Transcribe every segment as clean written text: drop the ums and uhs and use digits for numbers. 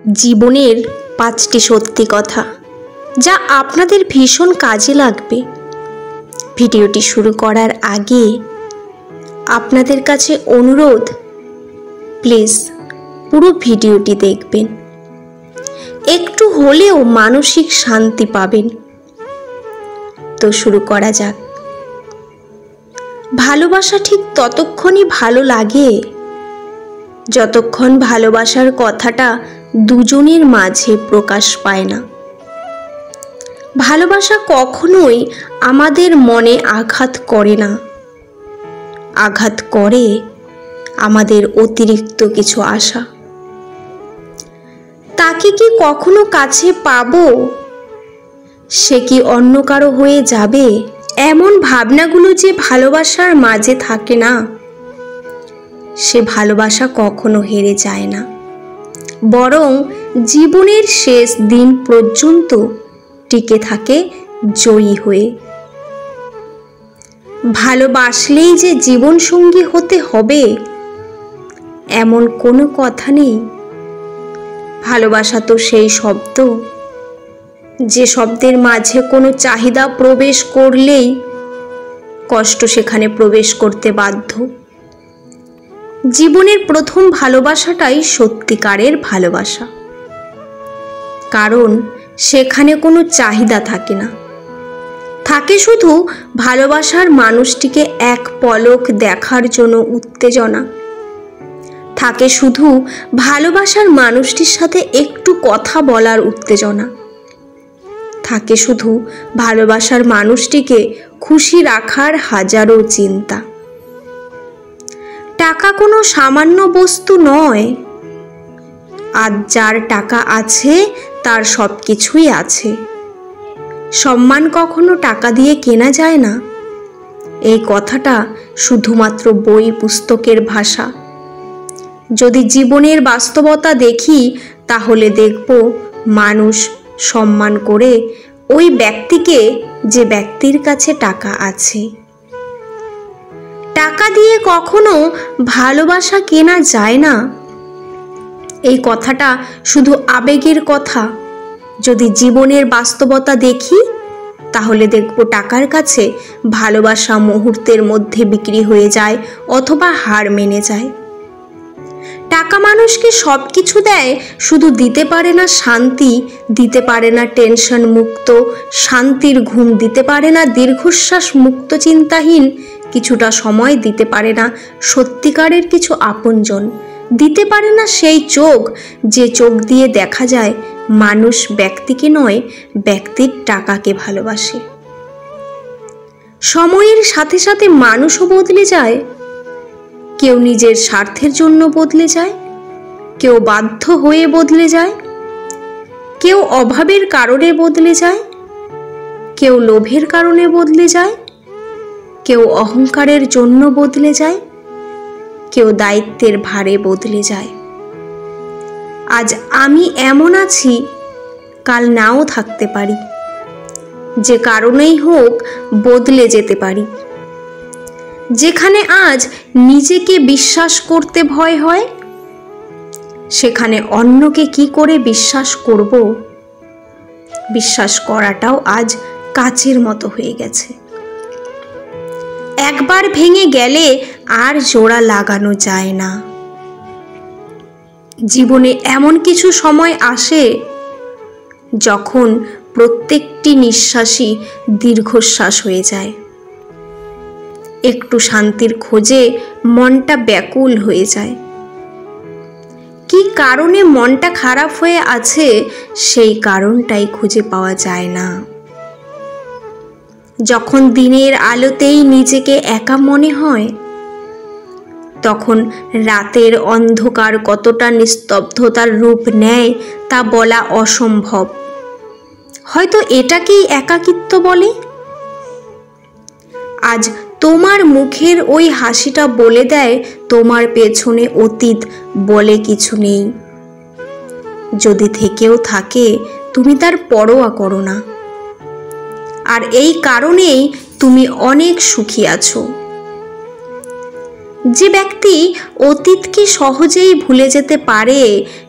জীবনের 5টি সত্যি কথা যা আপনাদের ভীষণ কাজে লাগবে। ভিডিওটি শুরু করার আগে আপনাদের কাছে অনুরোধ, প্লিজ পুরো ভিডিওটি দেখবেন, একটু হলেও মানসিক শান্তি পাবেন। তো শুরু করা যাক। ভালোবাসা ঠিক ততক্ষণই ভালো লাগে যতক্ষণ ভালোবাসার কথাটা দুজনের মাঝে প্রকাশ পায় না। ভালোবাসা কখনোই আমাদের মনে আঘাত করে না, আঘাত করে আমাদের অতিরিক্ত কিছু আশা। তাকে কি কখনো কাছে পাবো, সে কি অন্য কারো হয়ে যাবে, এমন ভাবনাগুলো যে ভালোবাসার মাঝে থাকে না, সে ভালোবাসা কখনো হেরে যায় না, বরং জীবনের শেষ দিন পর্যন্ত টিকে থাকে জয়ী হয়ে। ভালোবাসলেই যে জীবনসঙ্গী হতে হবে এমন কোনো কথা নেই। ভালোবাসা তো সেই শব্দ, যে শব্দের মাঝে কোনো চাহিদা প্রবেশ করলেই কষ্ট সেখানে প্রবেশ করতে বাধ্য। জীবনের প্রথম ভালোবাসাটাই সত্যিকারের ভালোবাসা, কারণ সেখানে কোনো চাহিদা থাকে না, থাকে শুধু ভালোবাসার মানুষটিকে এক পলক দেখার জন্য উত্তেজনা, থাকে শুধু ভালোবাসার মানুষটির সাথে একটু কথা বলার উত্তেজনা, থাকে শুধু ভালোবাসার মানুষটিকে খুশি রাখার হাজারো চিন্তা। টাকা কোনো সামান্য বস্তু নয়, আজ যার টাকা আছে তার সব কিছুই আছে। সম্মান কখনো টাকা দিয়ে কেনা যায় না, এই কথাটা শুধুমাত্র বই পুস্তকের ভাষা। যদি জীবনের বাস্তবতা দেখি তাহলে দেখব মানুষ সম্মান করে ওই ব্যক্তিকে যে ব্যক্তির কাছে টাকা আছে। টাকা দিয়ে কখনো ভালোবাসা কেনা যায় না, এই কথাটা শুধু আবেগের কথা। যদি জীবনের বাস্তবতা দেখি তাহলে দেখব টাকার কাছে ভালোবাসা মুহূর্তের মধ্যে বিক্রি হয়ে যায় অথবা হার মেনে যায়। টাকা মানুষকে সব কিছু দেয়, শুধু দিতে পারে না শান্তি, দিতে পারে না টেনশন মুক্ত শান্তির ঘুম, দিতে পারে না দীর্ঘশ্বাস মুক্ত চিন্তাহীন কিছুটা সময়, দিতে পারে না সত্যিকারের কিছু আপনজন, দিতে পারে না সেই চোখ যে চোখ দিয়ে দেখা যায় মানুষ ব্যক্তিকে নয়, ব্যক্তির টাকাকে ভালোবাসে। সময়ের সাথে সাথে মানুষও বদলে যায়, কেউ নিজের স্বার্থের জন্য বদলে যায়, কেউ বাধ্য হয়ে বদলে যায়, কেউ অভাবের কারণে বদলে যায়, কেউ লোভের কারণে বদলে যায়, কেউ অহংকারের জন্য বদলে যায়, কেউ দায়িত্বের ভারে বদলে যায়। আজ আমি এমন আছি, কাল নাও থাকতে পারি, যে কারণেই হোক বদলে যেতে পারি। যেখানে আজ নিজেকে বিশ্বাস করতে ভয় হয়, সেখানে অন্যকে কি করে বিশ্বাস করব, বিশ্বাস করাটাও আজ কাচের মতো হয়ে গেছে। একবার ভেঙে গেলে আর জোড়া লাগানো যায় না। জীবনে এমন কিছু সময় আসে যখন প্রত্যেকটি নিঃশ্বাসই দীর্ঘশ্বাস হয়ে যায়। একটু শান্তির খোঁজে মনটা ব্যাকুল হয়ে যায়। কি কারণে মনটা খারাপ হয়ে আছে সেই কারণটাই খুঁজে পাওয়া যায় না। যখন দিনের আলোতেই নিজেকে একা মনে হয়, তখন রাতের অন্ধকার কতটা নিস্তব্ধতার রূপ নেয় তা বলা অসম্ভব। হয়তো এটাকেই একাকিত্ব বলে। আজ তোমার মুখের ওই হাসিটা বলে দেয় তোমার পেছনে অতীত বলে কিছু নেই। যদি থেকেও থাকে তুমি তার পরোয়া করো না, আর এই কারণেই তুমি অনেক সুখী আছো। যে ব্যক্তি অতীতকে সহজেই ভুলে যেতে পারে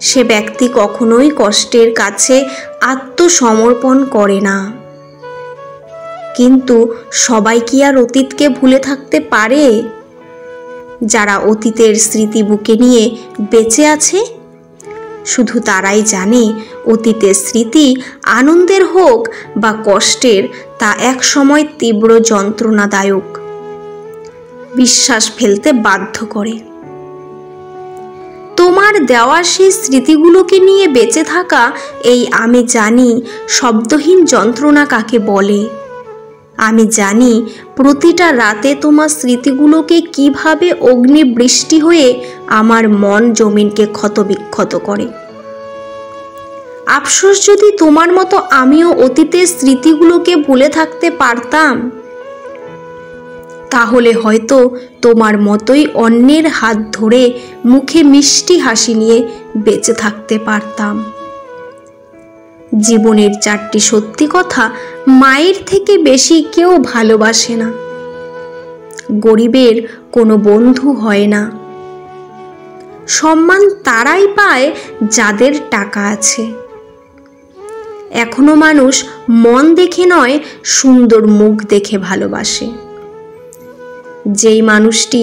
সে ব্যক্তি কখনোই কষ্টের কাছে আত্মসমর্পণ করে না। কিন্তু সবাই কি আর অতীতকে ভুলে থাকতে পারে? যারা অতীতের স্মৃতি বুকে নিয়ে বেঁচে আছে শুধু তারাই জানে অতীতের স্মৃতি আনন্দের হোক বা কষ্টের, তা এক সময় তীব্র যন্ত্রণাদায়ক, বিশ্বাস ফেলতে বাধ্য করে। তোমার দেওয়া সেই স্মৃতিগুলোকে নিয়ে বেঁচে থাকা, এই আমি জানি শব্দহীন যন্ত্রণা কাকে বলে। আমি জানি প্রতিটা রাতে তোমার স্মৃতিগুলোকে কিভাবে অগ্নিবৃষ্টি হয়ে আমার মন জমিনকে ক্ষতবিক্ষত করে। আফসোস যদি তোমার মতো আমিও অতীতের স্মৃতিগুলোকে ভুলে থাকতে পারতাম, তাহলে হয়তো তোমার মতোই অন্যের হাত ধরে মুখে মিষ্টি হাসি নিয়ে বেঁচে থাকতে পারতাম। জীবনের 4টি সত্যি কথা মায়ের থেকে বেশি কেউ ভালোবাসে না। গরিবের কোনো বন্ধু হয় না। সম্মান তারাই পায় যাদের টাকা আছে। এখনো মানুষ মন দেখে নয়, সুন্দর মুখ দেখে ভালোবাসে। যেই মানুষটি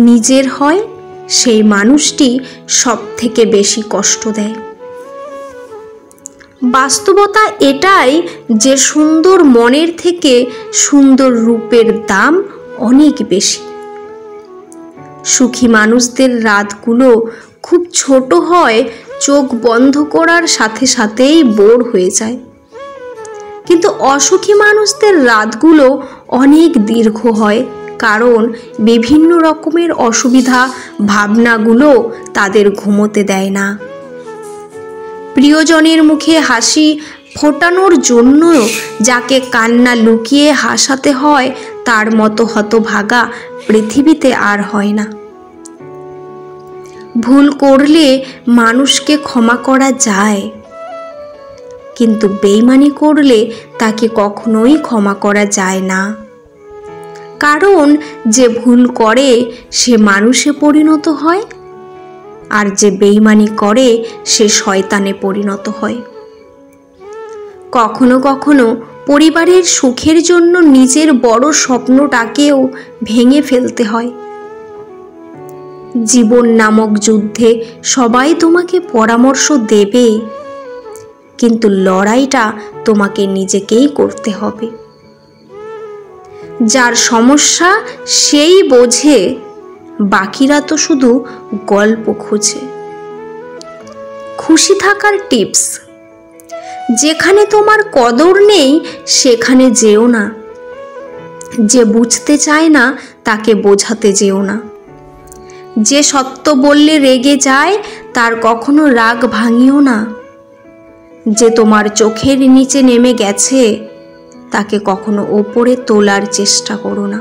নিজের হয় সেই মানুষটি সব থেকে বেশি কষ্ট দেয়। বাস্তবতা এটাই যে সুন্দর মনের থেকে সুন্দর রূপের দাম অনেক বেশি। সুখী মানুষদের রাতগুলো খুব ছোট হয়, চোখ বন্ধ করার সাথে সাথেই বোর হয়ে যায়। কিন্তু অসুখী মানুষদের রাতগুলো অনেক দীর্ঘ হয়, কারণ বিভিন্ন রকমের অসুবিধা ভাবনাগুলো তাদের ঘুমোতে দেয় না। প্রিয়জনের মুখে হাসি ফোটানোর জন্য যাকে কান্না লুকিয়ে হাসাতে হয়, তার মতো হতভাগা পৃথিবীতে আর হয় না। ভুল করলে মানুষকে ক্ষমা করা যায়, কিন্তু বেইমানি করলে তাকে কখনোই ক্ষমা করা যায় না। কারণ যে ভুল করে সে মানুষে পরিণত হয়, আর যে বেইমানি করে সে শয়তানে পরিণত হয়। কখনো কখনো পরিবারের সুখের জন্য নিজের বড় স্বপ্নটাকেও ভেঙে ফেলতে হয়। জীবন নামক যুদ্ধে সবাই তোমাকে পরামর্শ দেবে, কিন্তু লড়াইটা তোমাকে নিজেকেই করতে হবে। যার সমস্যা সেই বোঝে, বাকিরা তো শুধু গল্প খোঁজে। খুশি থাকার টিপস: যেখানে তোমার কদর নেই সেখানে যেও না। যে বুঝতে চায় না তাকে বোঝাতে যেও না। যে সত্য বললে রেগে যায় তার কখনো রাগ ভাঙিও না। যে তোমার চোখের নিচে নেমে গেছে তাকে কখনো ওপরে তোলার চেষ্টা করো না।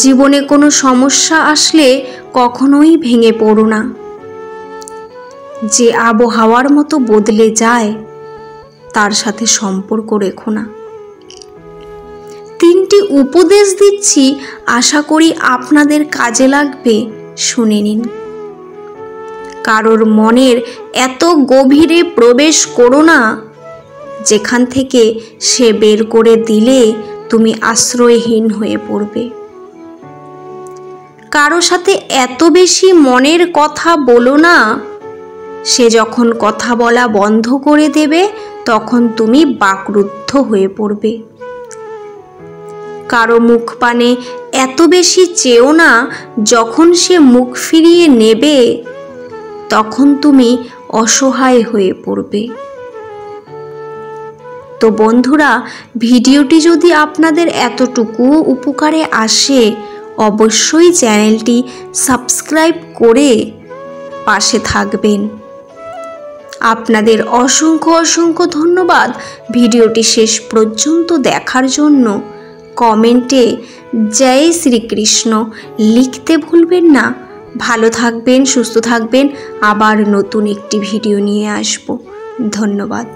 জীবনে কোনো সমস্যা আসলে কখনোই ভেঙে পড়ো না। যে আবহাওয়ার মতো বদলে যায় তার সাথে সম্পর্ক রেখো না। 3টি উপদেশ দিচ্ছি, আশা করি আপনাদের কাজে লাগবে, শুনে নিন। কারোর মনের এত গভীরে প্রবেশ করো না যেখান থেকে সে বের করে দিলে তুমি আশ্রয়হীন হয়ে পড়বে। কারো সাথে এত বেশি মনের কথা বলো না, সে যখন কথা বলা বন্ধ করে দেবে তখন তুমি বাকরুদ্ধ হয়ে পড়বে। কারো মুখ পানে এত বেশি চেও না, যখন সে মুখ ফিরিয়ে নেবে তখন তুমি অসহায় হয়ে পড়বে। তো বন্ধুরা, ভিডিওটি যদি আপনাদের এতটুকু উপকারে আসে অবশ্যই চ্যানেলটি সাবস্ক্রাইব করে পাশে থাকবেন। আপনাদের অসংখ্য অসংখ্য ধন্যবাদ ভিডিওটি শেষ পর্যন্ত দেখার জন্য। কমেন্টে জয় শ্রীকৃষ্ণ লিখতে ভুলবেন না। ভালো থাকবেন, সুস্থ থাকবেন। আবার নতুন একটি ভিডিও নিয়ে আসব। ধন্যবাদ।